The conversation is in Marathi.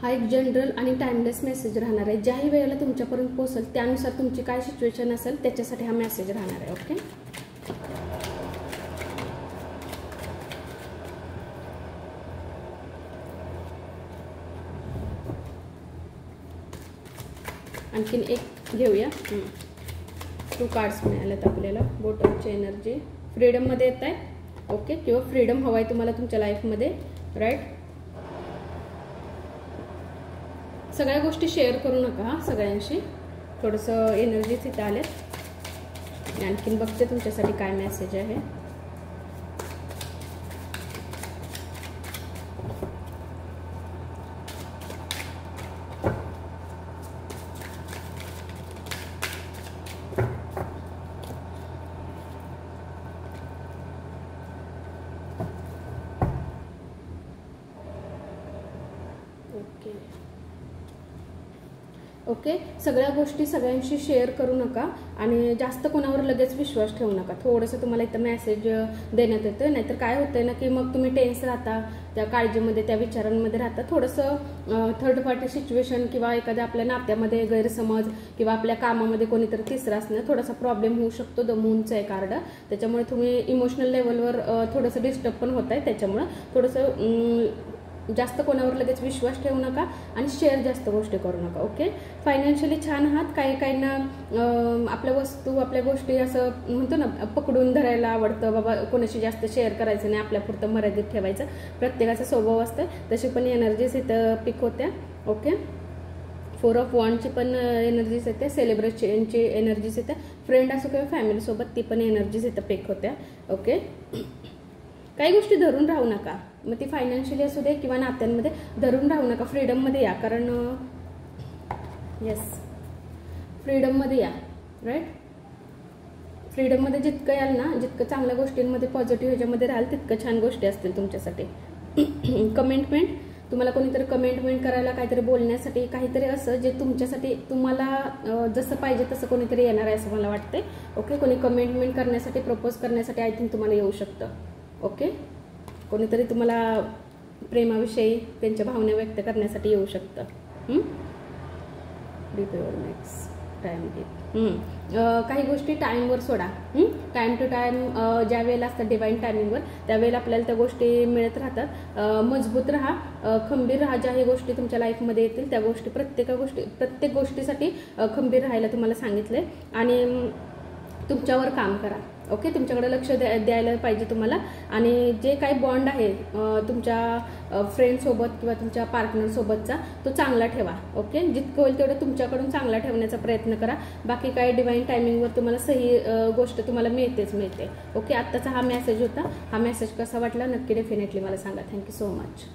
हा एक जनरल आणि टाइमलेस मेसेज राहणार आहे. ज्याही वेळेला तुमच्यापर्यंत पोहोचेल त्यानुसार तुमची काय सिच्युएशन असेल त्याच्यासाठी हा मेसेज राहणार आहे. ओके. आणखीन एक घेऊया. 2 कार्ड्स मिळालेत आपल्याला. बॉटमची एनर्जी फ्रीडममध्ये येत आहे. ओके. किंवा फ्रीडम हवाय तुम्हाला तुमच्या लाईफमध्ये, राईट. सगळ्या गोष्टी शेअर करू नका सगळ्यांशी. थोडंसं एनर्जीच इथं आलेत. आणखीन बघते तुमच्यासाठी काय मेसेज आहे. ओके. सगळ्या गोष्टी सगळ्यांशी शेअर करू नका आणि जास्त कोणावर लगेच विश्वास ठेवू नका. थोडंसं तुम्हाला इथं मेसेज देण्यात येतं. नाहीतर काय होतंय ना की मग तुम्ही टेन्स राहता, त्या काळजीमध्ये, त्या विचारांमध्ये राहता. थोडंसं थर्ड पार्टी सिच्युएशन किंवा एखाद्या आपल्या नात्यामध्ये गैरसमज किंवा आपल्या कामामध्ये कोणीतरी तिसरं असणं थोडासा प्रॉब्लेम होऊ शकतो. द मूनचं आहे कार्ड. त्याच्यामुळे तुम्ही इमोशनल लेवलवर थोडंसं डिस्टर्ब पण होत आहे. त्याच्यामुळे थोडंसं जास्त कोणावर लगेच विश्वास ठेवू नका आणि शेअर जास्त गोष्टी करू नका. ओके. फायनान्शियली छान आहात. काहींना आपल्या वस्तू, आपल्या गोष्टी असं म्हणतो ना पकडून धरायला आवडतं. बाबा कोणाशी जास्त शेअर करायचं नाही, आपल्यापुरतं मर्यादित ठेवायचं. प्रत्येकाचा स्वभाव असतं. तशी पण एनर्जीज इथं पिक होत्या. ओके. 4 ऑफ वॉन्डची पण एनर्जीज येते. सेलिब्रेशनची एनर्जीज येते. फ्रेंड असो किंवा फॅमिलीसोबत ती पण एनर्जीज इथं पिक होत्या. ओके. काही गोष्टी धरून राहू नका. मग ती फायनान्शियली असू दे किंवा नात्यांमध्ये धरून राहू नका. फ्रीडममध्ये या. कारण येस, फ्रीडममध्ये या, राईट. फ्रीडममध्ये जितकं याल ना, जितकं चांगल्या गोष्टींमध्ये पॉझिटिव्ह ह्याच्यामध्ये राहाल तितकं छान गोष्टी असतील तुमच्यासाठी. कमेंटमेंट, तुम्हाला कोणीतरी कमेंटमेंट करायला, काहीतरी बोलण्यासाठी, काहीतरी असं जे तुमच्यासाठी तुम्हाला जसं पाहिजे तसं कोणीतरी येणार आहे असं मला वाटते. ओके. कोणी कमेंटमेंट करण्यासाठी, प्रपोज करण्यासाठी आय थिंक तुम्हाला येऊ शकतं. ओके. कोणीतरी तुम्हाला प्रेमाविषयी त्यांच्या भावना व्यक्त करण्यासाठी येऊ शकतं. काही गोष्टी टाईमवर सोडा. टाईम टू टाईम ज्या वेळेला असतात डिवाईन टायमिंगवर त्यावेळेला आपल्याला त्या गोष्टी मिळत राहतात. मजबूत राहा, खंबीर राहा. ज्याही गोष्टी तुमच्या लाईफमध्ये येतील त्या गोष्टी प्रत्येक गोष्टीसाठी खंबीर राहायला तुम्हाला सांगितलंय आणि तुमच्यावर काम करा. ओके. तुमच्याकडे लक्ष द्यायला पाहिजे तुम्हाला. आणि जे काही बॉन्ड आहे तुमच्या फ्रेंडसोबत किंवा तुमच्या पार्टनरसोबतचा तो चांगला ठेवा. ओके. जितकं होईल तेवढं तुमच्याकडून चांगला ठेवण्याचा प्रयत्न करा. बाकी काय डिवाईन टायमिंगवर तुम्हाला सही गोष्ट तुम्हाला मिळते. ओके. आत्ताचा हा मेसेज होता. हा मेसेज कसा वाटला नक्की डेफिनेटली मला सांगा. Thank you so much.